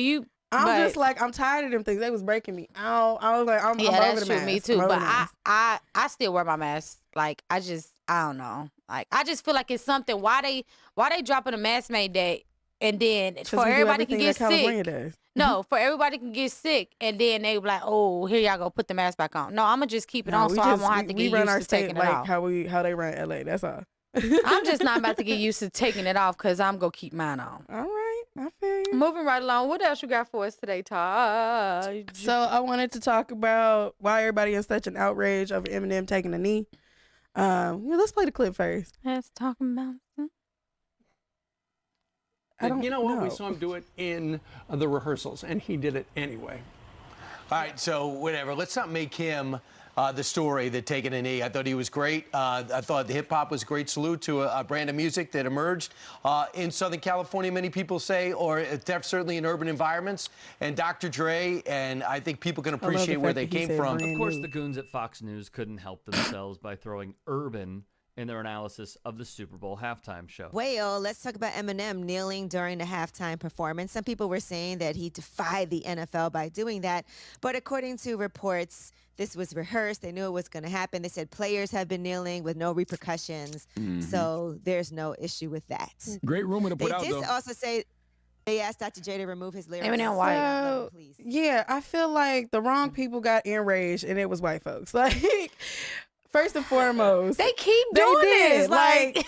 Speaker 3: I'm just like, I'm tired of them things. They was breaking me out. I was like, I'm over
Speaker 2: that's
Speaker 3: the
Speaker 2: true.
Speaker 3: mask.
Speaker 2: Me too. But I still wear my mask. Like I don't know. Like I just feel like it's something. Why they dropping a mask mandate and then for everybody can get sick. No, for everybody can get sick, and then they be like, "Oh, here y'all go, put the mask back on." No, I'm gonna just keep it on, so I won't have to get used to taking it off.
Speaker 3: How they run LA. That's all.
Speaker 2: I'm just not about to get used to taking it off because I'm going to keep mine on.
Speaker 3: All right. I feel you.
Speaker 2: Moving right along. What else you got for us today, Taj?
Speaker 3: So I wanted to talk about why everybody is such an outrage over Eminem taking a knee. Let's play the clip first.
Speaker 2: Let's talk about
Speaker 3: don't
Speaker 17: You know what? We
Speaker 3: know.
Speaker 17: saw him do it in the rehearsals, and he did it anyway.
Speaker 18: All right, so whatever. Let's not make him the story that taking a knee. I thought he was great. I thought the hip hop was a great salute to a brand of music that emerged in Southern California, many people say, or certainly in urban environments. And Dr. Dre, and I think people can appreciate where they came from.
Speaker 19: Of course, the goons at Fox News couldn't help themselves by throwing urban in their analysis of the Super Bowl halftime show.
Speaker 4: Well, let's talk about Eminem kneeling during the halftime performance. Some people were saying that he defied the NFL by doing that, but according to reports, this was rehearsed. They knew it was going to happen. They said players have been kneeling with no repercussions, so there's no issue with that.
Speaker 20: Great rumor to put
Speaker 4: They
Speaker 20: out,
Speaker 4: did
Speaker 20: though.
Speaker 4: also say they asked Dr. J to remove his lyrics.
Speaker 2: Eminem white.
Speaker 3: So, yeah, I feel like the wrong people got enraged, and it was white folks. Like, first and foremost,
Speaker 2: They keep doing this. Like,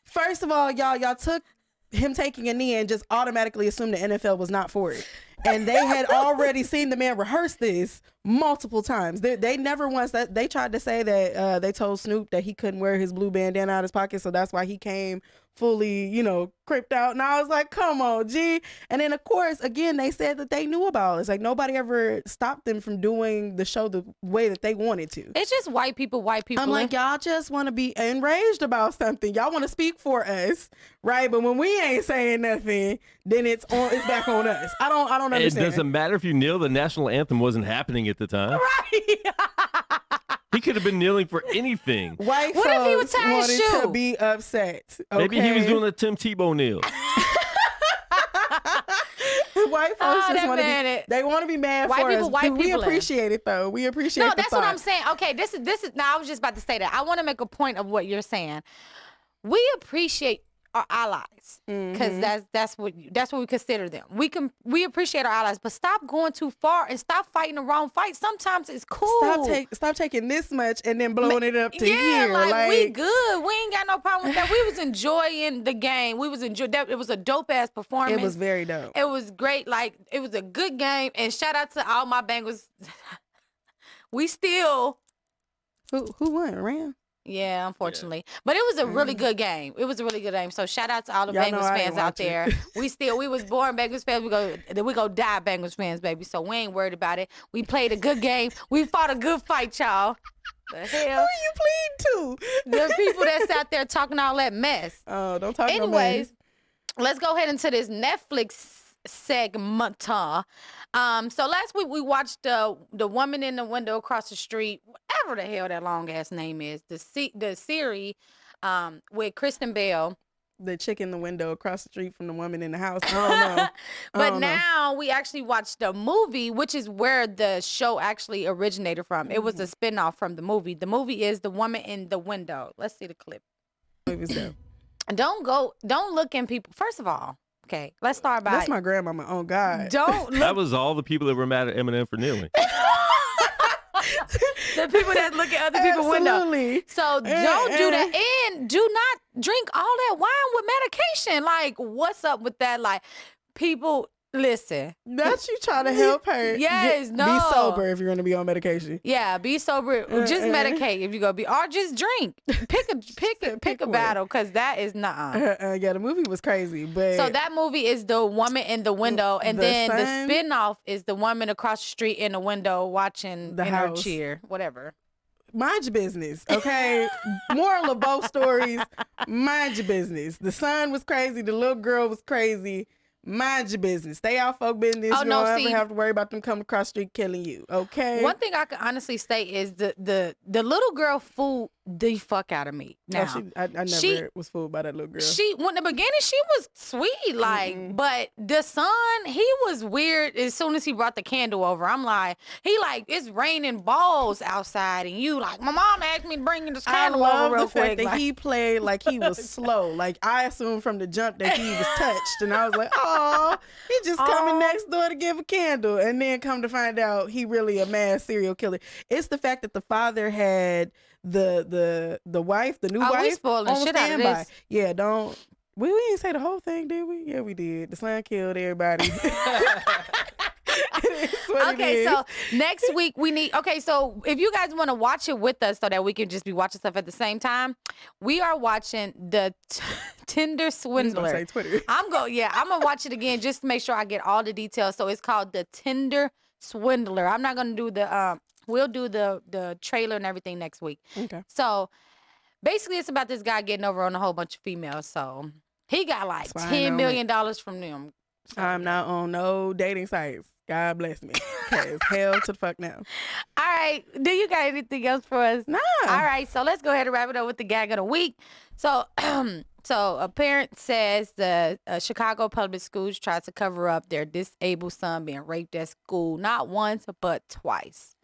Speaker 3: first of all, y'all took him taking a knee and just automatically assumed the NFL was not for it. And they had already seen the man rehearse this multiple times. They never once that they tried to say that they told Snoop that he couldn't wear his blue bandana out of his pocket, so that's why he came fully, cripped out. And I was like, come on, G. And then of course, again, they said that they knew about it. It's like nobody ever stopped them from doing the show the way that they wanted to.
Speaker 2: it's just white people.
Speaker 3: I'm like, y'all just want to be enraged about something. Y'all want to speak for us, right? But when we ain't saying nothing, then it's back on us. I don't
Speaker 10: It
Speaker 3: understand.
Speaker 10: doesn't matter if you kneel. The national anthem wasn't happening at the time.
Speaker 3: Right.
Speaker 10: He could have been kneeling for anything.
Speaker 3: White
Speaker 2: What if he was
Speaker 3: folks
Speaker 2: tying his
Speaker 3: wanted to
Speaker 2: shoe?
Speaker 3: be upset.
Speaker 10: Maybe he was
Speaker 3: okay?
Speaker 10: doing a Tim Tebow kneel.
Speaker 3: White folks
Speaker 2: Oh,
Speaker 3: just
Speaker 2: that
Speaker 3: want to
Speaker 2: man,
Speaker 3: be.
Speaker 2: it-
Speaker 3: They want to be mad
Speaker 2: White
Speaker 3: for
Speaker 2: people,
Speaker 3: us.
Speaker 2: white
Speaker 3: We
Speaker 2: people in.
Speaker 3: appreciate it though. We appreciate.
Speaker 2: No,
Speaker 3: the
Speaker 2: that's what I'm
Speaker 3: thought.
Speaker 2: saying. Okay, this is now I was just about to say that. I want to make a point of what you're saying. We appreciate our allies because that's what we consider them. We appreciate our allies, but stop going too far and stop fighting the wrong fight. Sometimes it's cool.
Speaker 3: Stop taking this much and then blowing it up to
Speaker 2: yeah,
Speaker 3: here.
Speaker 2: like we good. We ain't got no problem with that. We was enjoying the game. We was enjoying that. It was a dope ass performance.
Speaker 3: It was very dope.
Speaker 2: It was great. Like it was a good game. And shout out to all my Bengals. We still.
Speaker 3: Who won? Rams?
Speaker 2: Yeah, unfortunately. But it was a really good game. It was a really good game. So shout out to all the
Speaker 3: Y'all know
Speaker 2: Bengals
Speaker 3: I ain't
Speaker 2: fans out
Speaker 3: watch it.
Speaker 2: there. We was born Bengals fans. We go die Bengals fans, baby. So we ain't worried about it. We played a good game. We fought a good fight, y'all. The hell?
Speaker 3: Who are you pleading to?
Speaker 2: The people that's out there talking all that mess.
Speaker 3: Oh, don't talk no
Speaker 2: Anyways,
Speaker 3: mess.
Speaker 2: let's go ahead into this Netflix segment. So last week we watched the woman in the window across the street, whatever the hell that long ass name is, the series with Kristen Bell.
Speaker 3: The chick in the window across the street from the woman in the house. I don't know.
Speaker 2: But now we actually watched the movie, which is where the show actually originated from. It was a spinoff from the movie. The movie is The Woman in the Window. Let's see the clip. Don't look in people. First of all, okay, let's start by.
Speaker 3: That's my grandmama. Oh God.
Speaker 2: Don't look.
Speaker 10: That was all the people that were mad at Eminem for kneeling.
Speaker 2: The people that look at other people's window.
Speaker 3: Absolutely.
Speaker 2: So don't do that. And do not drink all that wine with medication. Like, what's up with that? Like, people, listen.
Speaker 3: That's you trying to help her.
Speaker 2: Yes, no.
Speaker 3: Be sober if you're going to be on medication.
Speaker 2: Yeah, be sober. Just medicate if you go be, or just drink. Pick a battle, because that is nuh-uh.
Speaker 3: Yeah, the movie was crazy, but
Speaker 2: So that movie is The Woman in the Window, and
Speaker 3: The
Speaker 2: then
Speaker 3: son-
Speaker 2: the spinoff is the woman across the street in the window watching
Speaker 3: The
Speaker 2: in her
Speaker 3: house.
Speaker 2: chair, whatever.
Speaker 3: mind your business, okay? Moral of both stories, mind your business. The son was crazy. The little girl was crazy. Mind your business. Stay out folk business.
Speaker 2: Oh,
Speaker 3: You
Speaker 2: no,
Speaker 3: don't
Speaker 2: see-
Speaker 3: ever have to worry about them coming across the street killing you, okay?
Speaker 2: One thing I can honestly say is the little girl fooled the fuck out of me. Now,
Speaker 3: I never was fooled by that little girl.
Speaker 2: When the beginning she was sweet, like, but the son, he was weird as soon as he brought the candle over. I'm like, it's raining balls outside, and you like, my mom asked me to bring this
Speaker 3: I
Speaker 2: candle
Speaker 3: love
Speaker 2: over real
Speaker 3: the fact
Speaker 2: quick.
Speaker 3: that
Speaker 2: like-
Speaker 3: he played like he was slow. Like I assumed from the jump that he was touched, and I was like, "Oh, he just coming next door to give a candle," and then come to find out he really a mass serial killer. It's the fact that the father had the wife, the new
Speaker 2: Oh, we
Speaker 3: wife,
Speaker 2: spoiling
Speaker 3: on
Speaker 2: shit out of
Speaker 3: standby.
Speaker 2: this.
Speaker 3: Yeah, don't. We didn't say the whole thing, did we? Yeah, we did. The son killed everybody.
Speaker 2: Okay, so next week we need. Okay, so if you guys want to watch it with us, so that we can just be watching stuff at the same time, we are watching the Tinder Swindler.
Speaker 3: Say Twitter.
Speaker 2: I'm gonna watch it again just to make sure I get all the details. So it's called the Tinder Swindler. I'm not gonna do the. We'll do the trailer and everything next week.
Speaker 3: Okay.
Speaker 2: So basically, it's about this guy getting over on a whole bunch of females. So he got like $10 million from them. So,
Speaker 3: I'm not on no dating sites. God bless me. Cause hell to the fuck now.
Speaker 2: All right. Do you got anything else for us?
Speaker 3: Nah.
Speaker 2: All right. So let's go ahead and wrap it up with the gag of the week. So, so a parent says the Chicago public schools tried to cover up their disabled son being raped at school, not once, but twice.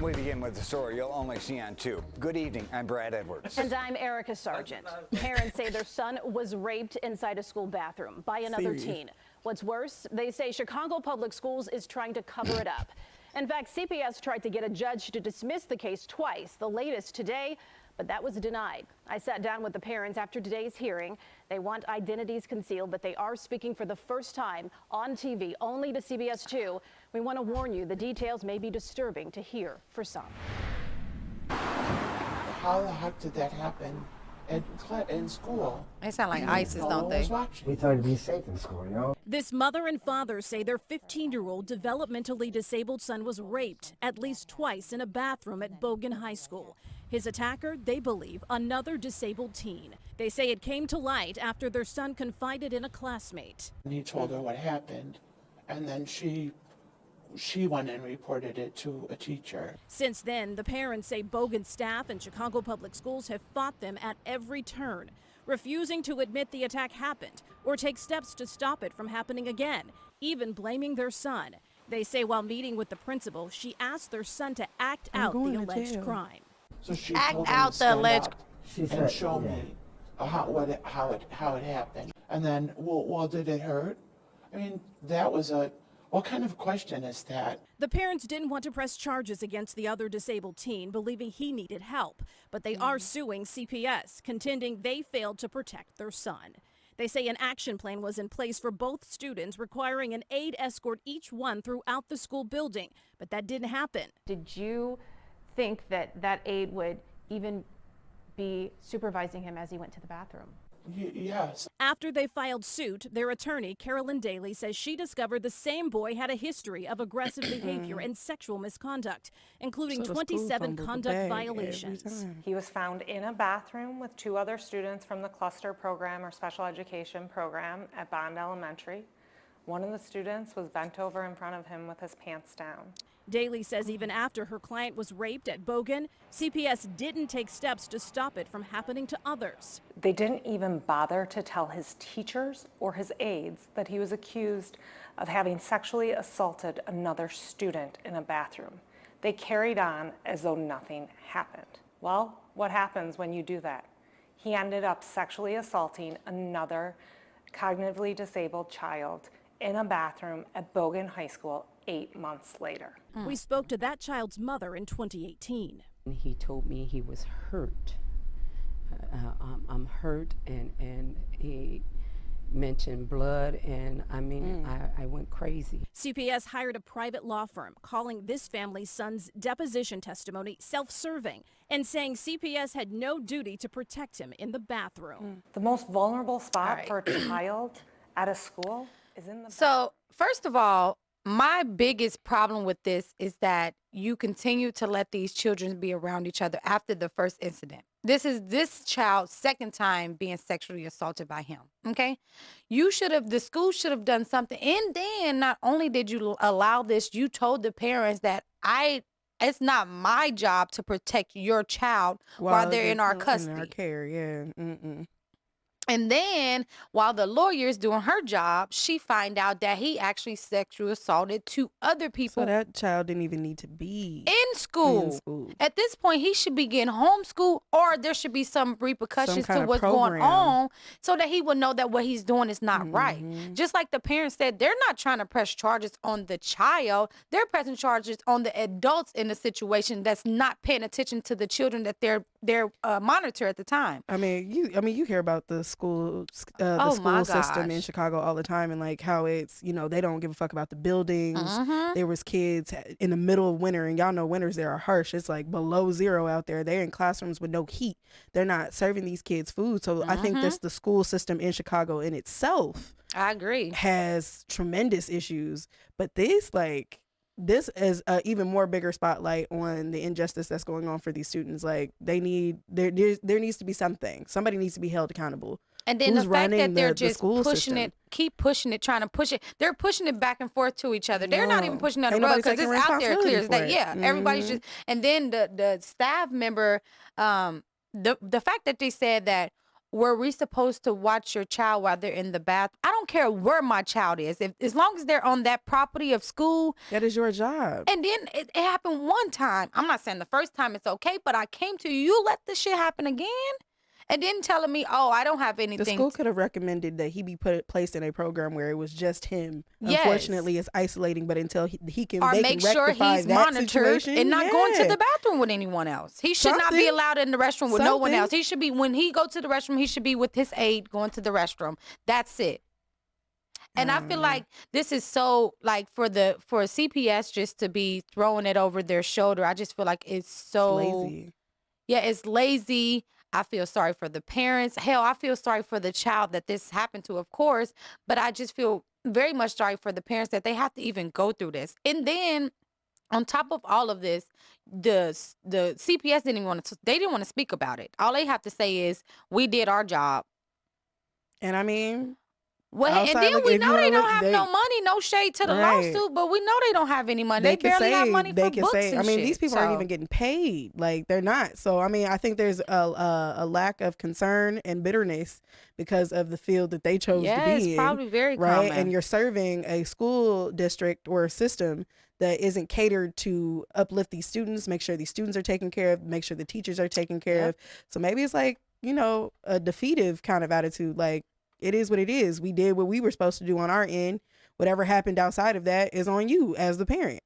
Speaker 20: We begin with the story you'll only see on 2. Good evening, I'm Brad Edwards.
Speaker 21: And I'm Erica Sargent. Parents say their son was raped inside a school bathroom by another teen. What's worse, they say Chicago Public Schools is trying to cover it up. In fact, CPS tried to get a judge to dismiss the case twice, the latest today, but that was denied. I sat down with the parents after today's hearing. They want identities concealed, but they are speaking for the first time on TV, only to CBS 2. We want to warn you, the details may be disturbing to hear for some.
Speaker 22: How the heck did that happen in school?
Speaker 2: They sound like ISIS, don't they?
Speaker 23: We thought it'd be safe in school, you know?
Speaker 24: This mother and father say their 15-year-old developmentally disabled son was raped at least twice in a bathroom at Bogan High School. His attacker, they believe, another disabled teen. They say it came to light after their son confided in a classmate.
Speaker 22: And he told her what happened, and then she went and reported it to a teacher.
Speaker 24: Since then, the parents say Bogan staff and Chicago Public Schools have fought them at every turn, refusing to admit the attack happened or take steps to stop it from happening again, even blaming their son. They say while meeting with the principal, she asked their son to act out the alleged crime.
Speaker 22: So she
Speaker 2: Act
Speaker 22: told him
Speaker 2: out
Speaker 22: to
Speaker 2: the
Speaker 22: stand
Speaker 2: alleged.
Speaker 22: up and show me how it happened. And then, well, did it hurt? I mean, that was what kind of question is that?
Speaker 24: The parents didn't want to press charges against the other disabled teen, believing he needed help, but they are suing CPS, contending they failed to protect their son. They say an action plan was in place for both students, requiring an aide escort each one throughout the school building, but that didn't happen.
Speaker 1: Did you think that aide would even be supervising him as he went to the bathroom?
Speaker 22: Yes.
Speaker 24: After they filed suit, their attorney, Carolyn Daly, says she discovered the same boy had a history of aggressive behavior and sexual misconduct, including 27 conduct violations.
Speaker 25: He was found in a bathroom with 2 other students from the cluster program or special education program at Bond Elementary. One of the students was bent over in front of him with his pants down.
Speaker 24: Daly says even after her client was raped at Bogan, CPS didn't take steps to stop it from happening to others.
Speaker 25: They didn't even bother to tell his teachers or his aides that he was accused of having sexually assaulted another student in a bathroom. They carried on as though nothing happened. Well, what happens when you do that? He ended up sexually assaulting another cognitively disabled child in a bathroom at Bogan High School 8 months later.
Speaker 24: We spoke to that child's mother in 2018.
Speaker 26: He told me he was hurt. I'm hurt, and he mentioned blood, and I mean, I went crazy.
Speaker 24: CPS hired a private law firm, calling this family's son's deposition testimony self-serving and saying CPS had no duty to protect him in the bathroom.
Speaker 25: The most vulnerable spot for a child at a school is in the
Speaker 2: So, first of all, my biggest problem with this is that you continue to let these children be around each other after the first incident. This is this child's second time being sexually assaulted by him. Okay? The school should have done something. And then not only did you allow this, you told the parents that it's not my job to protect your child while they're in our custody.
Speaker 3: In our care, yeah.
Speaker 2: And then while the lawyer is doing her job, she find out that he actually sexually assaulted 2 other people.
Speaker 3: So that child didn't even need to be
Speaker 2: in school. At this point, he should be getting homeschooled, or there should be some repercussions to what's going on so that he will know that what he's doing is not right. Just like the parents said, they're not trying to press charges on the child. They're pressing charges on the adults in the situation that's not paying attention to the children that they're monitor at the time.
Speaker 3: I mean, you hear about the school system in Chicago all the time, and like how it's, they don't give a fuck about the buildings. There was kids in the middle of winter, and y'all know winters there are harsh. It's like below 0 out there. They're in classrooms with no heat. They're not serving these kids food. So I think that's the school system in Chicago in itself.
Speaker 2: I agree.
Speaker 3: Has tremendous issues, but this is an even more bigger spotlight on the injustice that's going on for these students. Like there needs to be something. Somebody needs to be held accountable.
Speaker 2: And then the fact that they're just pushing it, keep pushing it, trying to push it. They're pushing it back and forth to each other. They're not even pushing it on the road because it's out there clear as day. Yeah, everybody's just. And then the staff member, the fact that they said that, were we supposed to watch your child while they're in the bath? I don't care where my child is. As long as they're on that property of school.
Speaker 3: That is your job.
Speaker 2: And then it happened one time. I'm not saying the first time it's okay, but I came to you, let this shit happen again? And then telling me, oh, I don't have anything.
Speaker 3: The school could have recommended that he be placed in a program where it was just him. Yes. Unfortunately, it's isolating, but until they can
Speaker 2: make sure he's monitored and not going to the bathroom with anyone else. He should not be allowed in the restroom with no one else. He should be, when he go to the restroom, he should be with his aide going to the restroom. That's it. And I feel like this is so, like, for CPS just to be throwing it over their shoulder, I just feel like it's so
Speaker 3: lazy.
Speaker 2: Yeah, it's lazy. I feel sorry for the parents. Hell, I feel sorry for the child that this happened to, of course. But I just feel very much sorry for the parents that they have to even go through this. And then on top of all of this, the CPS didn't want to speak about it. All they have to say is, we did our job.
Speaker 3: And I mean,
Speaker 2: well, and then we know they don't have no money, no shade to the lawsuit, but we know they don't have any money. They barely have money for books and shit.
Speaker 3: I mean, these people aren't even getting paid. Like, they're not. So, I mean, I think there's a lack of concern and bitterness because of the field that they chose to be in.
Speaker 2: It's probably very
Speaker 3: right?
Speaker 2: common.
Speaker 3: And you're serving a school district or a system that isn't catered to uplift these students, make sure these students are taken care of, make sure the teachers are taken care of. So maybe it's like, a defeative kind of attitude, like, it is what it is. We did what we were supposed to do on our end. Whatever happened outside of that is on you as the parent.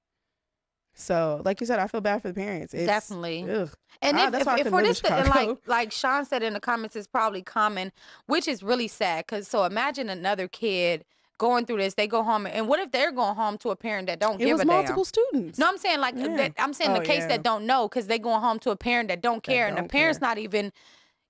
Speaker 3: So, like you said, I feel bad for the parents.
Speaker 2: Definitely.
Speaker 3: Ugh.
Speaker 2: And if for this, and like Sean said in the comments, it's probably common, which is really sad. So imagine another kid going through this. They go home, and what if they're going home to a parent that don't give a damn?
Speaker 3: It was multiple students.
Speaker 2: No, I'm saying I'm saying the case that don't know, because they going home to a parent that don't care, and the parents not even.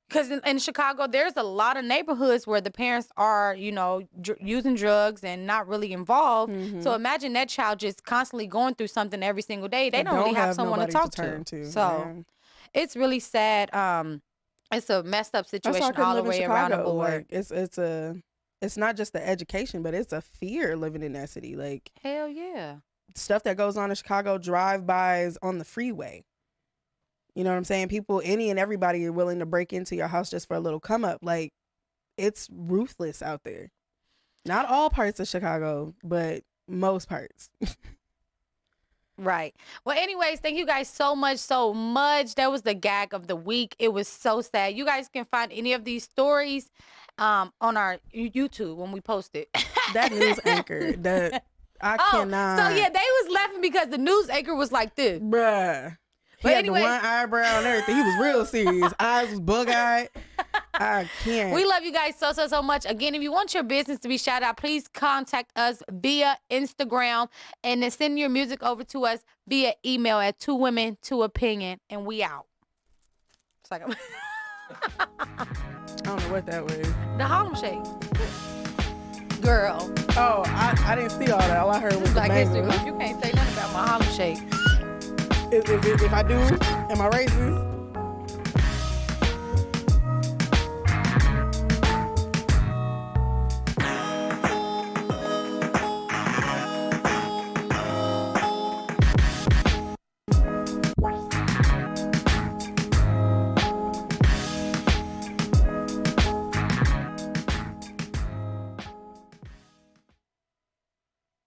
Speaker 2: Because in Chicago, there's a lot of neighborhoods where the parents are, using drugs and not really involved. So imagine that child just constantly going through something every single day. They don't really have someone to talk to. So it's really sad. It's a messed up situation all the way around the board.
Speaker 3: Like, it's not just the education, but it's a fear living in that city. Like,
Speaker 2: hell yeah.
Speaker 3: Stuff that goes on in Chicago, drive-bys on the freeway. You know what I'm saying? People, any and everybody are willing to break into your house just for a little come up. Like, it's ruthless out there. Not all parts of Chicago, but most parts.
Speaker 2: Right. Well, anyways, thank you guys so much. That was the gag of the week. It was so sad. You guys can find any of these stories on our YouTube when we post it.
Speaker 3: That news anchor, I cannot.
Speaker 2: So yeah, they was laughing because the news anchor was like this.
Speaker 3: Bruh. He had the one eyebrow and everything. He was real serious. Eyes was bug-eyed. I can't.
Speaker 2: We love you guys so much. Again, if you want your business to be shouted out, please contact us via Instagram and then send your music over to us via email at 2women2opinion, and we out. It's like
Speaker 3: I don't know what that was.
Speaker 2: The Harlem Shake. Girl.
Speaker 3: Oh, I didn't see all that. All I heard was
Speaker 2: Black
Speaker 3: the
Speaker 2: History Month. You can't say nothing about my Harlem Shake.
Speaker 3: If I do, am I racist?